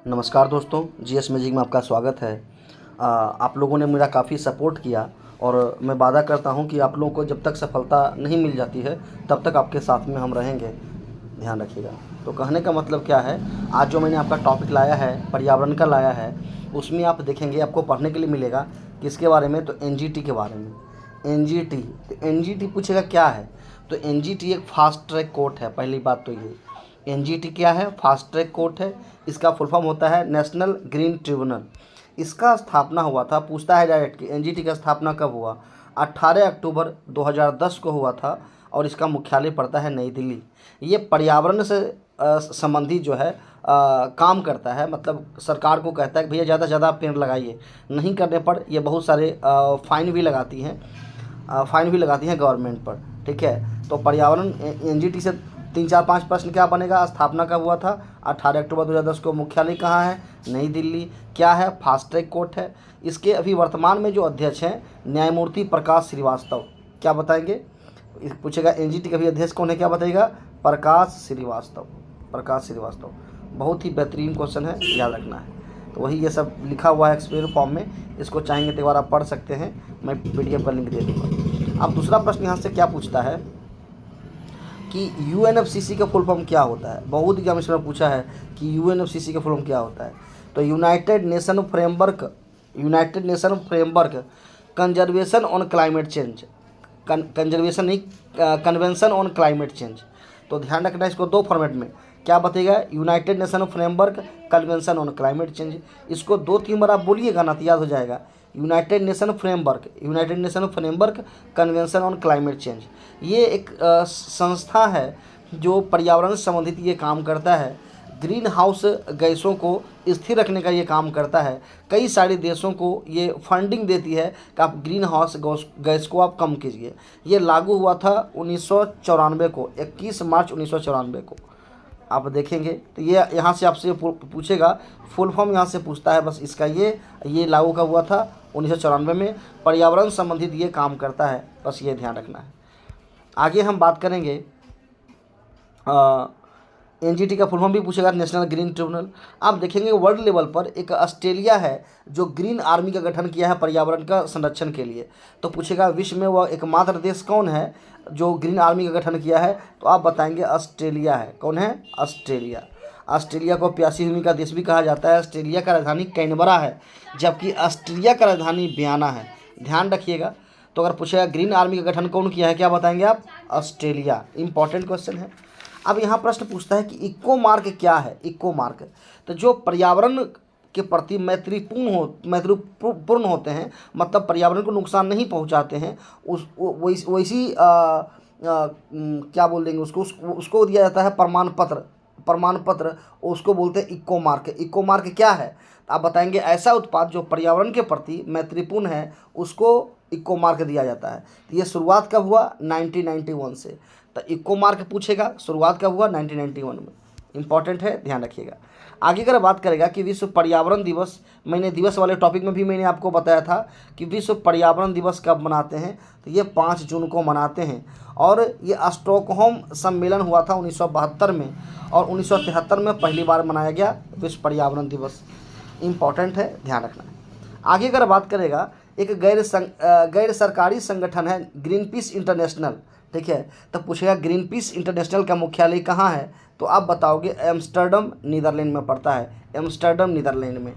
नमस्कार दोस्तों, GS magic में आपका स्वागत है। आप लोगों ने मेरा काफ़ी सपोर्ट किया और मैं वादा करता हूं कि आप लोगों को जब तक सफलता नहीं मिल जाती है तब तक आपके साथ में हम रहेंगे। ध्यान रखिएगा। तो कहने का मतलब क्या है, आज जो मैंने आपका टॉपिक लाया है, पर्यावरण का लाया है, उसमें आप देखेंगे आपको पढ़ने के लिए मिलेगा किसके बारे में, तो एनजीटी के बारे में। एनजीटी, तो एनजीटी पूछेगा क्या है, तो एनजीटी एक फास्ट ट्रैक कोर्ट है। पहली बात तो ये एनजीटी क्या है, फास्ट ट्रैक कोर्ट है। इसका फुल फॉर्म होता है नेशनल ग्रीन ट्रिब्यूनल। इसका स्थापना हुआ था, पूछता है डायरेक्ट कि एनजीटी का स्थापना कब हुआ। 18 अक्टूबर 2010 को हुआ था और इसका मुख्यालय पड़ता है नई दिल्ली। ये पर्यावरण से संबंधित जो है काम करता है। मतलब सरकार को कहता है कि भैया ज़्यादा से ज़्यादा पेड़ लगाइए, नहीं करने पर ये बहुत सारे फाइन भी लगाती हैं गवर्नमेंट पर। ठीक है, तो पर्यावरण एनजीटी से 3 4 5 प्रश्न क्या बनेगा। स्थापना कब हुआ था, 18 अक्टूबर 2010 को। मुख्यालय कहाँ है, नई दिल्ली। क्या है, फास्ट ट्रैक कोर्ट है। इसके अभी वर्तमान में जो अध्यक्ष हैं न्यायमूर्ति प्रकाश श्रीवास्तव। क्या बताएंगे, पूछेगा एनजीटी का भी अध्यक्ष कौन है, क्या बताइएगा, प्रकाश श्रीवास्तव। बहुत ही बेहतरीन क्वेश्चन है, याद रखना है। तो वही ये सब लिखा हुआ है एक्सप्लेन फॉर्म में, इसको चाहेंगे तो एक बार आप पढ़ सकते हैं, मैं पीडीएफ का लिंक दे दूँगा। अब दूसरा प्रश्न यहाँ से क्या पूछता है कि यूएनएफसीसी का फुल फॉर्म क्या होता है। बहुत एग्जामिनेशन में पूछा है कि यूएनएफसीसी का फुल फॉर्म क्या होता है। तो United nation framework conservation on climate change, conservation नहीं, कन्वेंशन ऑन क्लाइमेट चेंज। तो ध्यान रखना इसको दो फॉर्मेट में, क्या बताइएगा, United nation framework convention on climate change. इसको 2 3 बार आप बोलिएगा ना तो याद हो जाएगा। United nation framework convention on climate change. ये एक संस्था है जो पर्यावरण से संबंधित ये काम करता है। ग्रीन हाउस गैसों को स्थिर रखने का ये काम करता है। कई सारे देशों को ये फंडिंग देती है कि आप ग्रीन हाउस गैस को आप कम कीजिए। ये लागू हुआ था 1994 को, 21 मार्च 1994 को। आप देखेंगे तो ये यहाँ से आपसे पूछेगा, फुल फॉर्म यहाँ से पूछता है बस इसका। ये लागू कब हुआ था, 1994 में। पर्यावरण संबंधित ये काम करता है, बस ये ध्यान रखना है। आगे हम बात करेंगे, एनजीटी का फुल फॉर्म भी पूछेगा, नेशनल ग्रीन ट्रिब्यूनल। आप देखेंगे वर्ल्ड लेवल पर एक ऑस्ट्रेलिया है जो ग्रीन आर्मी का गठन किया है पर्यावरण का संरक्षण के लिए। तो पूछेगा विश्व में वह एकमात्र देश कौन है जो ग्रीन आर्मी का गठन किया है, तो आप बताएंगे ऑस्ट्रेलिया है। कौन है, ऑस्ट्रेलिया। ऑस्ट्रेलिया को प्यासी भूमि का देश भी कहा जाता है। ऑस्ट्रेलिया का राजधानी कैनबरा है, जबकि ऑस्ट्रेलिया का राजधानी वियना है। ध्यान रखिएगा। तो अगर पूछेगा ग्रीन आर्मी का गठन कौन किया है, क्या बताएंगे आप, ऑस्ट्रेलिया। इंपॉर्टेंट क्वेश्चन है। अब यहाँ प्रश्न पूछता है कि इको मार्क क्या है। इको मार्क तो जो पर्यावरण के प्रति मैत्रीपूर्ण होते हैं, मतलब पर्यावरण को नुकसान नहीं पहुँचाते हैं, वैसी क्या बोल देंगे उसको दिया जाता है प्रमाण पत्र, उसको बोलते हैं इको मार्क। इको मार्क क्या है, आप बताएंगे ऐसा उत्पाद जो पर्यावरण के प्रति मैत्रीपूर्ण है उसको इको मार्क दिया जाता है। तो ये शुरुआत कब हुआ, 1991 से। तो इको मार्क पूछेगा शुरुआत कब हुआ, 1991 में। इंपॉर्टेंट है, ध्यान रखिएगा। आगे अगर बात करेगा कि विश्व पर्यावरण दिवस, मैंने दिवस वाले टॉपिक में भी मैंने आपको बताया था कि विश्व पर्यावरण दिवस कब मनाते हैं, तो ये 5 जून को मनाते हैं। और ये स्टॉकहोम सम्मेलन हुआ था 1972 में, और 1973 में पहली बार मनाया गया विश्व पर्यावरण दिवस। इंपॉर्टेंट है, ध्यान रखना है। आगे अगर बात करेगा, एक गैर सरकारी संगठन है ग्रीन पीस इंटरनेशनल। ठीक है, तो पूछेगा ग्रीन पीस इंटरनेशनल का मुख्यालय कहाँ है, तो आप बताओगे एम्स्टर्डम नीदरलैंड में पड़ता है, एम्स्टर्डम नीदरलैंड में।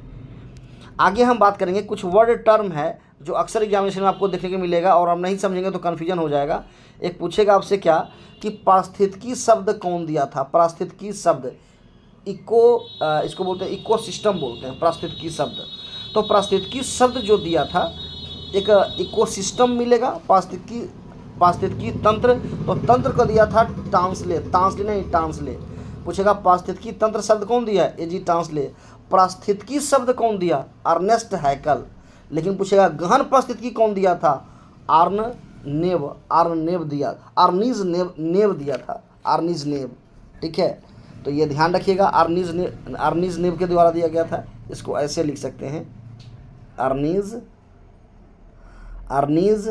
आगे हम बात करेंगे, कुछ वर्ड टर्म है जो अक्सर एग्जामिनेशन में आपको देखने को मिलेगा और आप नहीं समझेंगे तो कन्फ्यूजन हो जाएगा। एक पूछेगा आपसे क्या कि पारिस्थितिकी शब्द कौन दिया था। पारिस्थितिकी शब्द इसको बोलते हैं, इकोसिस्टम बोलते हैं पारिस्थितिकी शब्द। तो पारिस्थितिकी शब्द जो दिया था, एक इकोसिस्टम मिलेगा, पारिस्थितिकी तंत्र, तो तंत्र को दिया था ट्रांसले। पूछेगा पारिस्थितिकी तंत्र शब्द कौन दिया है, एजी ट्रांसले। पारिस्थितिकी शब्द कौन दिया, अर्नेस्ट हैकल। लेकिन पूछेगा गहन पारिस्थितिकी कौन दिया था, आर्नीज नेव दिया था, आर्नीज नेव। ठीक है, तो ये ध्यान रखिएगा, आर्नीज नेव के द्वारा दिया गया था। इसको ऐसे लिख सकते हैं, आर्नीज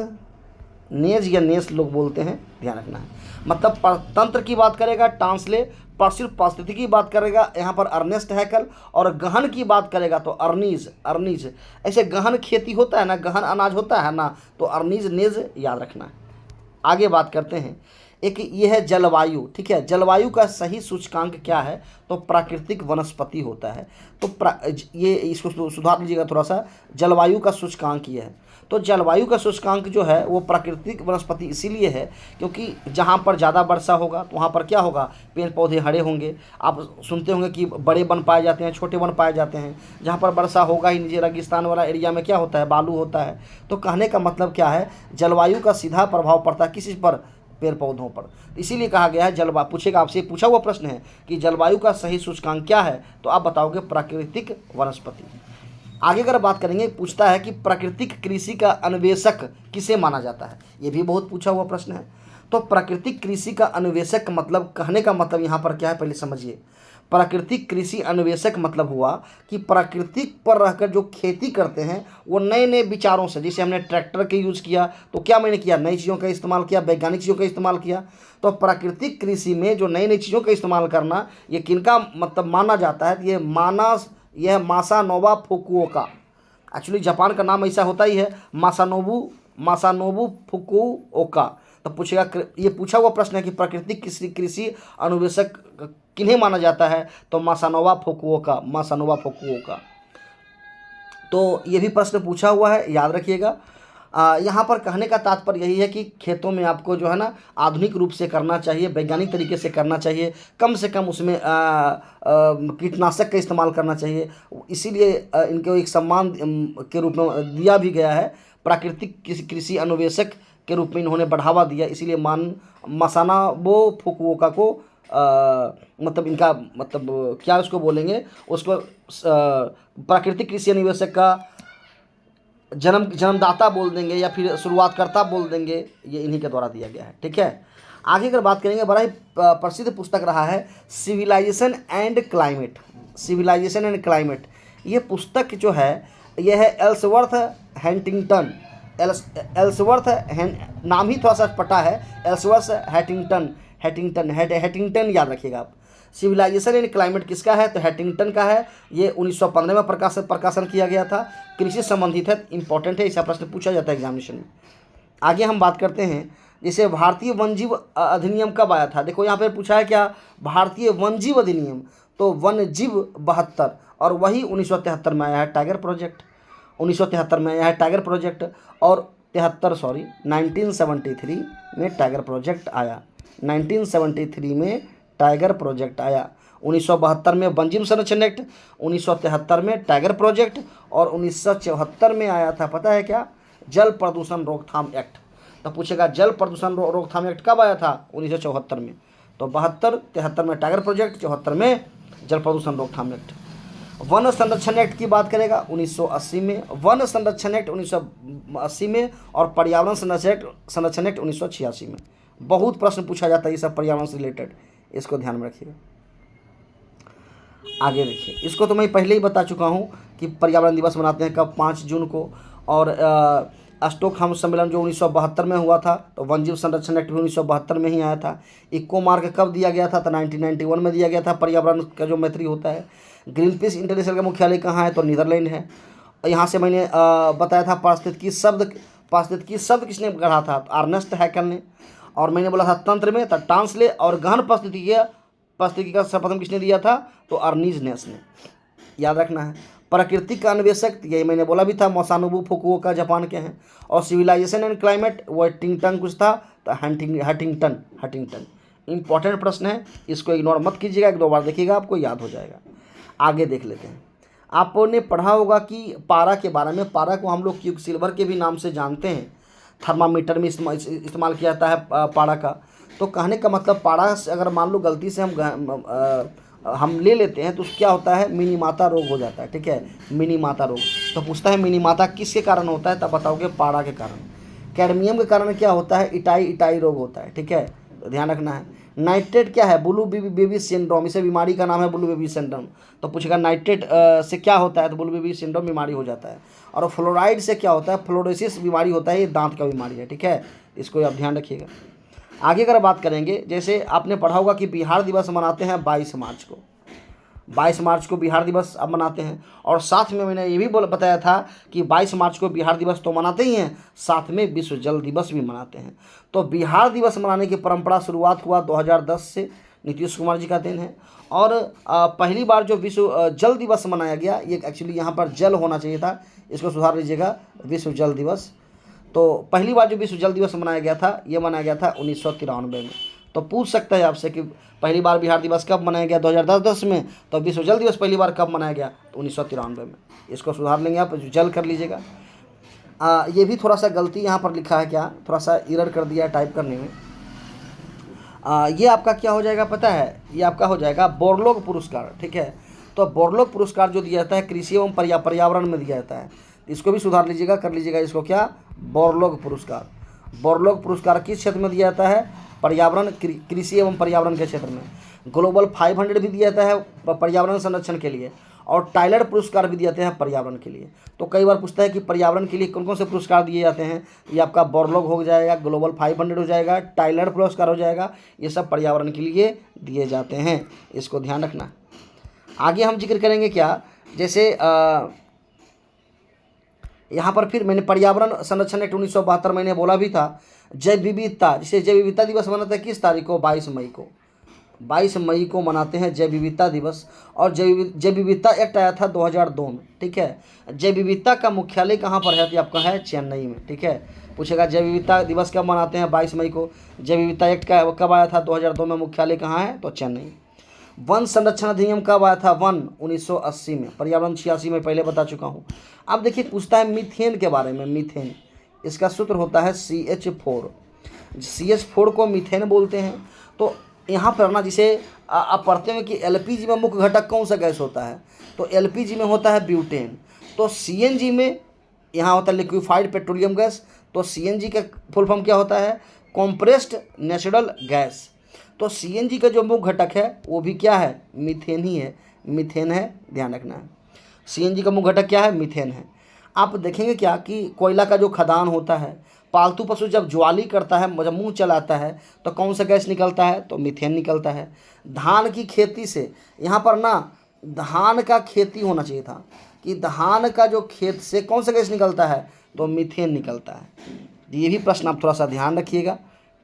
नेज या नेस लोग बोलते हैं, ध्यान रखना है। मतलब तंत्र की बात करेगा ट्रांसले, पर सिर्फ पारिस्थितिकी की बात करेगा यहाँ पर अर्नेस्ट हैकल, और गहन की बात करेगा तो अर्नीज। ऐसे गहन खेती होता है ना, गहन अनाज होता है ना, तो अर्नीज नेज याद रखना है। आगे बात करते हैं, एक ये है जलवायु, ठीक है। जलवायु का सही सूचकांक क्या है, तो प्राकृतिक वनस्पति होता है। तो ये इसको सुधार लीजिएगा थोड़ा सा, जलवायु का सूचकांक ये है। तो जलवायु का सूचकांक जो है वो प्राकृतिक वनस्पति इसीलिए है क्योंकि जहाँ पर ज़्यादा वर्षा होगा तो वहाँ पर क्या होगा, पेड़ पौधे हरे होंगे। आप सुनते होंगे कि बड़े वन पाए जाते हैं, छोटे वन पाए जाते हैं। जहाँ पर वर्षा होगा ही नहीं, रेगिस्तान वाला एरिया में क्या होता है, बालू होता है। तो कहने का मतलब क्या है, जलवायु का सीधा प्रभाव पड़ता है किस पर, पेड़ पौधों पर। इसीलिए कहा गया है जलवायु, पूछेगा आपसे, पूछा हुआ प्रश्न है कि जलवायु का सही सूचकांक क्या है, तो आप बताओगे प्राकृतिक वनस्पति। आगे अगर बात करेंगे, पूछता है कि प्राकृतिक कृषि का अन्वेषक किसे माना जाता है, ये भी बहुत पूछा हुआ प्रश्न है। तो प्राकृतिक कृषि का अन्वेषक मतलब, कहने का मतलब यहाँ पर क्या है, पहले समझिए। प्राकृतिक कृषि अन्वेषक मतलब हुआ कि प्राकृतिक पर रहकर जो खेती करते हैं वो नए नए विचारों से, जैसे हमने ट्रैक्टर के यूज़ किया तो क्या मैंने किया, नई चीज़ों का इस्तेमाल किया, वैज्ञानिक चीज़ों का इस्तेमाल किया। तो प्राकृतिक कृषि में जो नई नई चीज़ों का इस्तेमाल करना, ये किनका मतलब माना जाता है, यह मासानोबु फुकुओका। एक्चुअली जापान का नाम ऐसा होता ही है, मासानोबु फुकुओका। तो पूछेगा, ये पूछा हुआ प्रश्न है कि प्राकृतिक कृषि अन्वेषक किन्हें माना जाता है, तो मासानोबु फुकुओका। तो ये भी प्रश्न पूछा हुआ है, याद रखिएगा। यहाँ पर कहने का तात्पर्य यही है कि खेतों में आपको जो है ना आधुनिक रूप से करना चाहिए, वैज्ञानिक तरीके से करना चाहिए, कम से कम उसमें कीटनाशक का इस्तेमाल करना चाहिए। इसीलिए इनको एक सम्मान के रूप में दिया भी गया है, प्राकृतिक कृषि अन्वेषक के रूप में इन्होंने बढ़ावा दिया। इसीलिए मासानोबु फुकुओका को मतलब इनका मतलब क्या उसको बोलेंगे, उसको प्राकृतिक कृषि अन्वेषक का जन्मदाता बोल देंगे या फिर शुरुआतकर्ता बोल देंगे, ये इन्हीं के द्वारा दिया गया है, ठीक है। आगे अगर बात करेंगे, बड़ा ही प्रसिद्ध पुस्तक रहा है सिविलाइजेशन एंड क्लाइमेट। ये पुस्तक जो है ये है एल्सवर्थ हैटिंगटन, नाम ही थोड़ा सा पटा है, एल्सवर्थ हैटिंगटन याद रखिएगा आप। सिविलाइजेशन एंड क्लाइमेट किसका है, तो हैटिंगटन का है। ये 1915 में प्रकाशन किया गया था, कृषि संबंधित है, इंपॉर्टेंट है, ऐसा प्रश्न पूछा जाता है एग्जामिनेशन में। आगे हम बात करते हैं, जैसे भारतीय वन्यजीव अधिनियम कब आया था। देखो यहाँ पे पूछा है क्या, भारतीय वन्यजीव अधिनियम, तो वन्यजीव 72, और वही 1973 में आया है टाइगर प्रोजेक्ट। 1973 में आया है टाइगर प्रोजेक्ट, और 1973 में टाइगर प्रोजेक्ट आया। 1973 में टाइगर प्रोजेक्ट आया। 1972 में वन्यजीव संरक्षण एक्ट, 1973 में टाइगर प्रोजेक्ट, और 1974 में आया था, पता है क्या, जल प्रदूषण रोकथाम एक्ट। तो पूछेगा जल प्रदूषण रोकथाम एक्ट कब आया था, 1974 में। तो 73 में टाइगर प्रोजेक्ट, 74 में जल प्रदूषण रोकथाम एक्ट। वन संरक्षण एक्ट की बात करेगा 1980 में, वन संरक्षण एक्ट 1980 में, और पर्यावरण संरक्षण एक्ट 1986 में। बहुत प्रश्न पूछा जाता है ये सब पर्यावरण से रिलेटेड, इसको ध्यान में रखिएगा। आगे देखिए, इसको तो मैं पहले ही बता चुका हूँ कि पर्यावरण दिवस मनाते हैं कब, 5 जून को। और स्टॉकहोम सम्मेलन जो 1972 में हुआ था, तो वन्यजीव संरक्षण एक्ट भी 1972 में ही आया था। इको मार्क कब दिया गया था, तो 1991 में दिया गया था, पर्यावरण का जो मैत्री होता है। ग्रीन पीस इंटरनेशनल का मुख्यालय कहाँ है, तो नीदरलैंड है। यहाँ से मैंने बताया था पारिस्थितिकी शब्द किसने गढ़ा था, तो अर्नेस्ट हैकल ने। और मैंने बोला था तंत्र में, तो टांसले, और गहन पारिस्थितिकी का सर्वप्रथम किसने दिया था, तो अर्नीज नेस ने, याद रखना है। प्राकृतिक का अन्वेषक, यही मैंने बोला भी था, मासानोबु फुकुओका जापान के हैं। और सिविलाइजेशन एंड क्लाइमेट, वो टिंगटन कुछ था, तो हटिंगटन। इंपॉर्टेंट प्रश्न है, इसको इग्नोर मत कीजिएगा, 1-2 बार देखिएगा, आपको याद हो जाएगा। आगे देख लेते हैं, आपने पढ़ा होगा कि पारा के बारे में। पारा को हम लोग क्यूब सिल्वर के भी नाम से जानते हैं, थर्मामीटर में इस्तेमाल किया जाता है पारा का। तो कहने का मतलब, पारा से अगर मान लो गलती से हम ले लेते हैं तो क्या होता है, मिनीमाता रोग हो जाता है, ठीक है, मिनीमाता रोग। तो पूछता है मिनीमाता किसके कारण होता है, तब बताओगे पारा के कारण। कैडमियम के कारण क्या होता है, इटाई रोग होता है, ठीक है, तो ध्यान रखना है। नाइट्रेट क्या है, ब्लू बेबी सिंड्रोम, इसे बीमारी का नाम है ब्लू बेबी सिंड्रोम। तो पूछेगा नाइट्रेट से क्या होता है, तो ब्लू बेबी सिंड्रोम बीमारी हो जाता है। और फ्लोराइड से क्या होता है, फ्लोरोसिस बीमारी होता है, ये दांत का बीमारी है, ठीक है, इसको आप ध्यान रखिएगा। आगे अगर बात करेंगे, जैसे आपने पढ़ा होगा कि बिहार दिवस मनाते हैं 22 मार्च को, 22 मार्च को बिहार दिवस अब मनाते हैं। और साथ में मैंने ये भी बताया था कि 22 मार्च को बिहार दिवस तो मनाते ही हैं, साथ में विश्व जल दिवस भी मनाते हैं। तो बिहार दिवस मनाने की परंपरा शुरुआत हुआ 2010 से, नीतीश कुमार जी का दिन है। और पहली बार जो विश्व जल दिवस मनाया गया, ये एक्चुअली यहाँ पर जल होना चाहिए था, इसको सुधार लीजिएगा, विश्व जल दिवस। तो पहली बार जो विश्व जल दिवस मनाया गया था, ये मनाया गया था 1993 में। तो पूछ सकता है आपसे कि पहली बार बिहार दिवस कब मनाया गया, 2010 में। तो विश्व जल दिवस पहली बार कब मनाया गया, तो 1993 में। इसको सुधार लेंगे आप, जल कर लीजिएगा। ये भी थोड़ा सा गलती यहाँ पर लिखा है, क्या थोड़ा सा एरर कर दिया है टाइप करने में। ये आपका क्या हो जाएगा पता है, ये आपका हो जाएगा बोरलोग पुरस्कार, ठीक है। तो बोरलोग पुरस्कार जो दिया जाता है कृषि एवं पर्यावरण में दिया जाता है, इसको भी सुधार लीजिएगा, कर लीजिएगा इसको क्या, बोरलोग पुरस्कार। बोरलोग पुरस्कार किस क्षेत्र में दिया जाता है, पर्यावरण, कृषि एवं पर्यावरण के क्षेत्र में। ग्लोबल 500 भी दिया जाता है पर्यावरण संरक्षण के लिए, और टाइलर पुरस्कार भी दिए जाते हैं पर्यावरण के लिए। तो कई बार पूछता है कि पर्यावरण के लिए कौन कौन से पुरस्कार दिए जाते हैं, ये आपका बोरलोग हो जाएगा, ग्लोबल 500 हो जाएगा, टाइलर पुरस्कार हो जाएगा, ये सब पर्यावरण के लिए दिए जाते हैं, इसको ध्यान रखना। आगे हम जिक्र करेंगे क्या, जैसे यहाँ पर फिर मैंने पर्यावरण संरक्षण एक्ट 1972 मैंने बोला भी था। जैव विविधता, जिसे जैव विविधता दिवस मनाते हैं किस तारीख को, 22 मई को, 22 मई को मनाते हैं जैव विविधता दिवस। और जैव विविधता एक्ट आया था 2002 में, ठीक है। जैव विविधता का मुख्यालय कहाँ पर है, तो आपका है चेन्नई में, ठीक है। पूछेगा जैव विविधता दिवस कब मनाते हैं, 22 मई को। जैव विविधता एक्ट का कब आया था, 2002 में, मुख्यालय कहाँ है, तो चेन्नई। वन संरक्षण अधिनियम कब आया था, 1980 में। पर्यावरण 86 में पहले बता चुका हूँ। अब देखिए पूछता है मीथेन के बारे में। मीथेन, इसका सूत्र होता है CH4। CH4 को मीथेन बोलते हैं। तो यहाँ पर ना, जिसे आप पढ़ते हैं कि LPG में मुख्य घटक कौन सा गैस होता है, तो LPG में होता है ब्यूटेन। तो CNG में यहाँ होता है लिक्विफाइड पेट्रोलियम गैस। तो CNG का फुल फॉर्म क्या होता है, कॉम्प्रेस्ड नेचुरल गैस। तो CNG का जो मुख्य घटक है वो भी क्या है, मीथेन ही है, मीथेन है, ध्यान रखना है। CNG का मुख्य घटक क्या है, मीथेन है। आप देखेंगे क्या कि कोयला का जो खदान होता है, पालतू पशु जब ज्वाली करता है, जब मुँह चलाता है, तो कौन सा गैस निकलता है, तो मीथेन निकलता है। धान की खेती से, यहाँ पर ना धान का खेती होना चाहिए था कि धान का जो खेत से कौन सा गैस निकलता है, तो मीथेन निकलता है। ये भी प्रश्न आप थोड़ा सा ध्यान रखिएगा,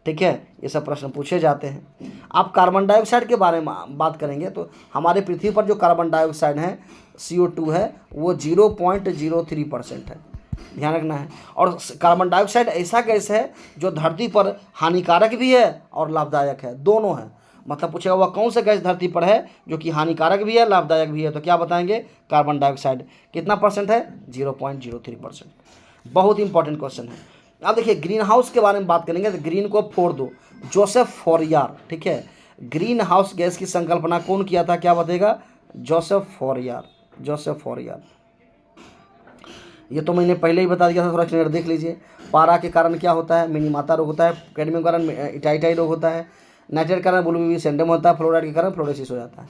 ठीक है। ये सब प्रश्न पूछे जाते हैं। आप कार्बन डाइऑक्साइड के बारे में बात करेंगे, तो हमारे पृथ्वी पर जो कार्बन डाइऑक्साइड है, CO2 है, वो 0.03% है, ध्यान रखना है। और कार्बन डाइऑक्साइड ऐसा गैस है जो धरती पर हानिकारक भी है और लाभदायक है, दोनों है। मतलब पूछेगा वह कौन सा गैस धरती पर है जो कि हानिकारक भी है, लाभदायक भी है, तो क्या बताएंगे, कार्बन डाइऑक्साइड। कितना परसेंट है, 0.03%। बहुत इंपॉर्टेंट क्वेश्चन है। अब देखिए ग्रीन हाउस के बारे में बात करेंगे, तो ग्रीन को फोड़ दो, जोसेफ फॉरियर, ठीक है। ग्रीन हाउस गैस की संकल्पना कौन किया था, क्या बताएगा, जोसेफ फॉरियर। जोसेफ फॉरियर, ये तो मैंने पहले ही बता दिया था, थोड़ा क्लियर देख लीजिए। पारा के कारण क्या होता है, मिनीमाता रोग होता है। कैडमियम के कारण इटाइटाई रोग होता है। नाइट्रेट के कारण बुलबुली सिंड्रोम होता है। फ्लोराइड के कारण फ्लोरोसिस हो जाता है।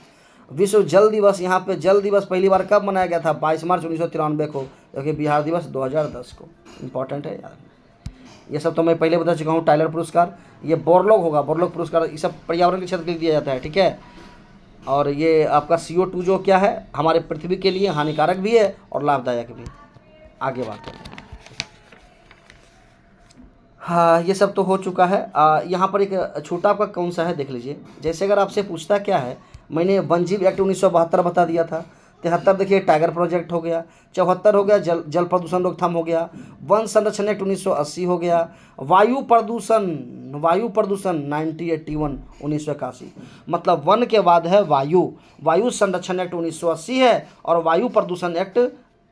विश्व जल दिवस, यहाँ पे जल दिवस पहली बार कब मनाया गया था, 22 मार्च 1993 को, जो कि बिहार दिवस 2010 को। इंपॉर्टेंट है यार, ये सब तो मैं पहले बता चुका हूँ। टाइलर पुरस्कार, ये बोरलोग होगा, बोरलोग पुरस्कार, ये सब पर्यावरण के क्षेत्र के लिए दिया जाता है, ठीक है। और ये आपका CO2 जो क्या है, हमारे पृथ्वी के लिए हानिकारक भी है और लाभदायक भी। आगे बात करते हैं। हाँ, ये सब तो हो चुका है। यहाँ पर एक छोटा आपका कौन सा है देख लीजिए। जैसे अगर आपसे पूछता क्या है, मैंने वन जीव एक्ट 1972 बता दिया था। 73 देखिए टाइगर प्रोजेक्ट हो गया। 74 हो गया जल प्रदूषण रोकथाम हो गया। वन संरक्षण एक्ट 1980 हो गया। वायु प्रदूषण 1981 1981, मतलब वन के बाद है वायु संरक्षण एक्ट 1980 है और वायु प्रदूषण एक्ट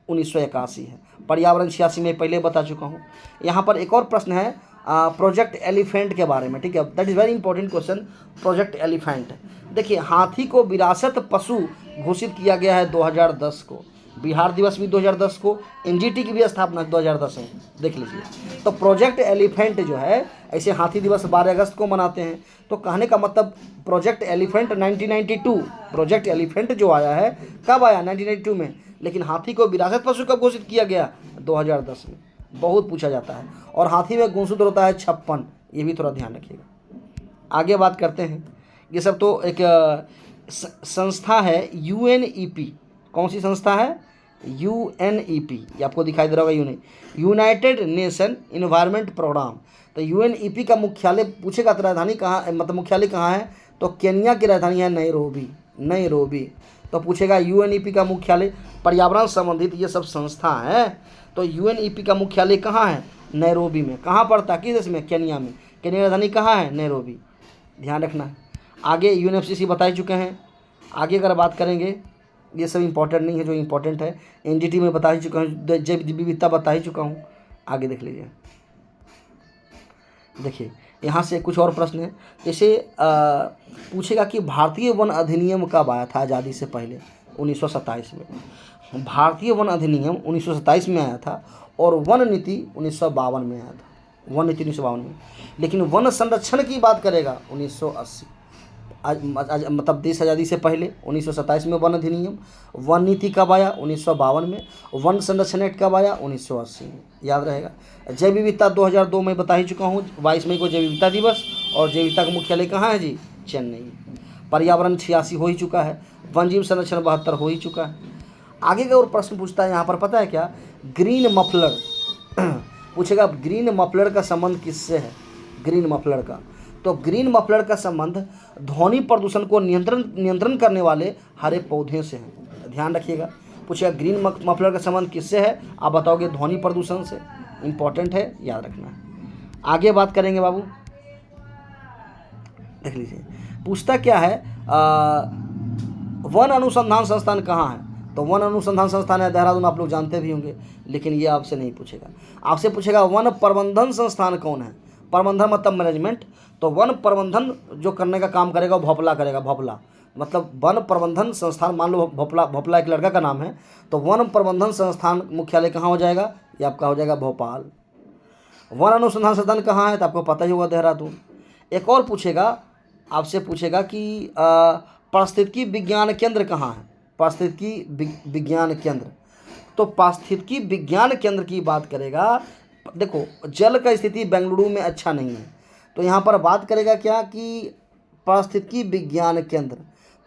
1981 है। पर्यावरण 86 में पहले बता चुका हूँ। यहाँ पर एक और प्रश्न है प्रोजेक्ट एलिफेंट के बारे में, ठीक है। That is very important question, project elephant. देखिए हाथी को विरासत पशु घोषित किया गया है 2010 को। बिहार दिवस भी 2010 को, NGT की भी स्थापना 2010 है, देख लीजिए। तो प्रोजेक्ट एलिफेंट जो है, ऐसे हाथी दिवस 12 अगस्त को मनाते हैं। तो कहने का मतलब प्रोजेक्ट एलिफेंट 1992, प्रोजेक्ट एलिफेंट जो आया है कब आया, 1992 में। लेकिन हाथी को विरासत पशु कब घोषित किया गया, 2010 में। बहुत पूछा जाता है। और हाथी में गुणसूत्र होता है 56, ये भी थोड़ा ध्यान रखिएगा। आगे बात करते हैं। ये सब तो एक संस्था है UNEP। कौन सी संस्था है? UNEP। ये आपको दिखाई दे रहा होगा, यूनाइटेड नेशन इन्वायरमेंट प्रोग्राम। तो UNEP का मुख्यालय पूछेगा तो राजधानी कहाँ, मतलब मुख्यालय कहाँ है? तो केन्या की राजधानी है नैरोबी। तो पूछेगा UNEP का मुख्यालय, पर्यावरण संबंधित ये सब संस्था है, तो UNEP का मुख्यालय कहाँ है? नैरोबी में। कहाँ पड़ता है? किस देश में? केन्या में। केन्या की राजधानी कहाँ है? नैरोबी। ध्यान रखना है। आगे UNFCCC बता ही चुके हैं। आगे अगर बात करेंगे, ये सब इंपॉर्टेंट नहीं है, जो इंपॉर्टेंट है NGT में बता ही चुका हूँ, जैव विविधता बता ही चुका हूँ। आगे देख लीजिए। देखिए यहाँ से कुछ और प्रश्न है, जैसे पूछेगा कि भारतीय वन अधिनियम कब आया था आज़ादी से पहले? 1927 में। भारतीय वन अधिनियम 1927 में आया था, और वन नीति 1952 में आया था। वन नीति 1952 में। लेकिन वन संरक्षण की बात करेगा 1980, मतलब देश आज़ादी से पहले 1927 में वन अधिनियम। वन नीति कब आया? 1952 में। वन संरक्षण एक्ट कब आया? 1980 में। याद रहेगा। जैव विविधता 2002 में बता ही चुका हूँ, 22 मई को जैव विविधता दिवस, और जैव विविधता का मुख्यालय कहाँ है जी? चेन्नई। पर्यावरण 86 हो ही चुका है। वन जीव संरक्षण 72 हो ही चुका है। आगे का और प्रश्न पूछता है यहाँ पर, पता है क्या? ग्रीन मफलर पूछेगा। ग्रीन मफलर का संबंध किससे है? ग्रीन मफलर का, तो ग्रीन मफलर का संबंध ध्वनि प्रदूषण को नियंत्रण करने वाले हरे पौधे से है। ध्यान रखिएगा। पूछेगा ग्रीन मफलर का संबंध किससे है? आप बताओगे ध्वनि प्रदूषण से। इंपॉर्टेंट है, याद रखना है। आगे बात करेंगे बाबू, देख लीजिए। पूछता क्या है? वन अनुसंधान संस्थान कहाँ है? तो वन अनुसंधान संस्थान है देहरादून, आप लोग जानते भी होंगे, लेकिन ये आपसे नहीं पूछेगा। आपसे पूछेगा वन प्रबंधन संस्थान कौन है? प्रबंधन मतलब मैनेजमेंट, तो वन प्रबंधन जो करने का काम करेगा भोपला करेगा। भोपला मतलब वन प्रबंधन संस्थान, मान लो भोपला एक लड़का का नाम है, तो वन प्रबंधन संस्थान मुख्यालय कहाँ हो जाएगा? ये आपका हो जाएगा भोपाल। वन अनुसंधान संस्थान कहाँ है? तो आपको पता ही होगा, देहरादून। एक और पूछेगा, आपसे पूछेगा कि पारिस्थितिकी विज्ञान केंद्र कहाँ है? पारिस्थितिकी विज्ञान केंद्र, तो पारिस्थितिकी विज्ञान केंद्र की बात करेगा। देखो जल का स्थिति बेंगलुरु में अच्छा नहीं है, तो यहाँ पर बात करेगा क्या कि पारिस्थितिकी विज्ञान केंद्र।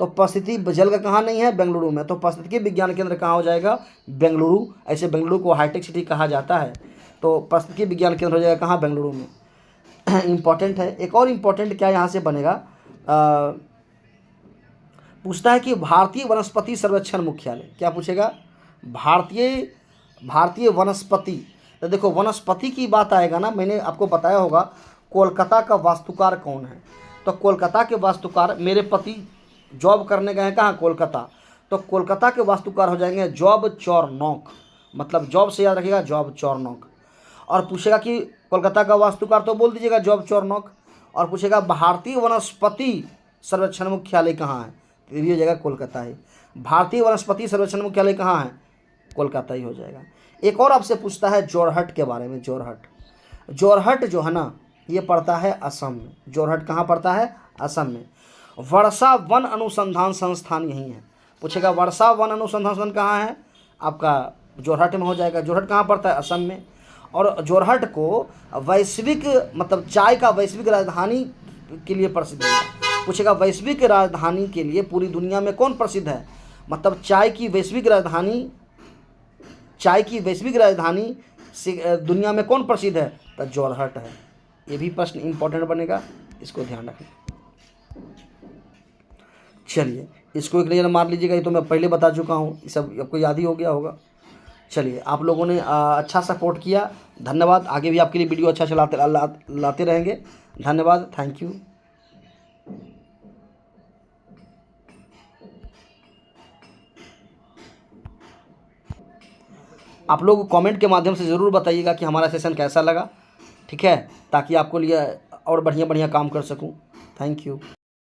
तो पारिस्थितिकी जल का कहाँ नहीं है? बेंगलुरु में। तो पारिस्थितिकी विज्ञान केंद्र कहाँ हो जाएगा? बेंगलुरु। ऐसे बेंगलुरु को हाईटेक सिटी कहा जाता है, तो पारिस्थितिकी विज्ञान केंद्र हो जाएगा कहाँ? बेंगलुरु में। इम्पॉर्टेंट है। एक और इम्पॉर्टेंट क्या यहाँ से बनेगा? पूछता है कि भारतीय वनस्पति सर्वेक्षण मुख्यालय। क्या पूछेगा? भारतीय वनस्पति। तो देखो वनस्पति की बात आएगा ना, मैंने आपको बताया होगा कोलकाता का वास्तुकार कौन है? तो कोलकाता के वास्तुकार, मेरे पति जॉब करने गए हैं कहाँ? कोलकाता। तो कोलकाता के वास्तुकार हो जाएंगे जॉब चॉर्नोक। मतलब जॉब से याद रखिएगा, जॉब चॉर्नोक। और पूछेगा कि कोलकाता का वास्तुकार, तो बोल दीजिएगा जॉब चॉर्नोक। और पूछेगा भारतीय वनस्पति सर्वेक्षण मुख्यालय कहाँ है? तो ये हो जाएगा कोलकाता है। भारतीय वनस्पति सर्वेक्षण मुख्यालय कहाँ है? कोलकाता ही हो जाएगा। एक और आपसे पूछता है जोरहट के बारे में। जोरहट जो है ना, ये पड़ता है असम में। जोरहट कहाँ पड़ता है? असम में। वर्षा वन अनुसंधान संस्थान यहीं है। पूछेगा वर्षा वन अनुसंधान संस्थान कहाँ है? आपका जोरहट में हो जाएगा। जोरहट कहाँ पड़ता है? असम में। और जोरहट को वैश्विक, मतलब चाय का वैश्विक राजधानी के लिए प्रसिद्ध है। पूछेगा वैश्विक राजधानी के लिए पूरी दुनिया में कौन प्रसिद्ध है? मतलब चाय की वैश्विक राजधानी से दुनिया में कौन प्रसिद्ध है? तो जोरहट है। ये भी प्रश्न इंपॉर्टेंट बनेगा, इसको ध्यान रखना। चलिए इसको एक नज़र मार लीजिएगा, ये तो मैं पहले बता चुका हूँ, ये सब आपको याद ही हो गया होगा। चलिए आप लोगों ने अच्छा सपोर्ट किया, धन्यवाद। आगे भी आपके लिए वीडियो अच्छा लाते रहेंगे। धन्यवाद, थैंक यू। आप लोग कमेंट के माध्यम से ज़रूर बताइएगा कि हमारा सेशन कैसा लगा, ठीक है, ताकि आपको लिए और बढ़िया काम कर सकूं। Thank you.